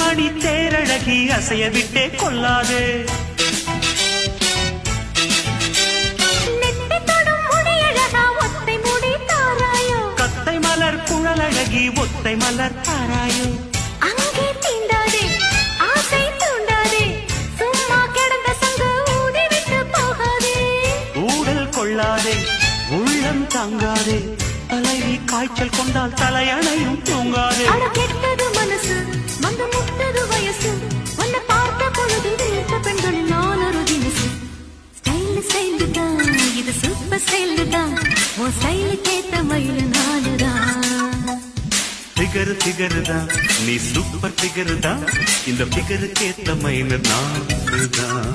கண்மணி தேரழகி அசைய விட்டே கொள்ளாதே. கத்தை மலர் குழலழகி ஒத்தை மலர் தாராயோ. அங்கே தீண்டாதே ஆசை தூண்டாதே சும்மா கிடந்த சங்கு ஊதி விட்டு போகாதே. ஊடல் கொள்ளாதே உள்ளம் தாங்காதே தலைவி காய்ச்சல் கொண்டால் தலையணையும் தூங்காதே. கெட்டது மனசு வந்து முட்டது வயசு உன்னை பார்த்த பொழுது வீட்ட பெண்களில் நான் ஒரு தினசு. ஸ்டைல் ஸ்டைல் தான் இது சூப்பர் ஸ்டைல் தான் உன் ஸ்டைலுக்கு ஏத்த மயில நானுதான். ஃபிகர் ஃபிகர் தான் நீ சூப்பர் ஃபிகர் தான் இந்த ஃபிகருக்கு ஏத்த மயில நானுதான்.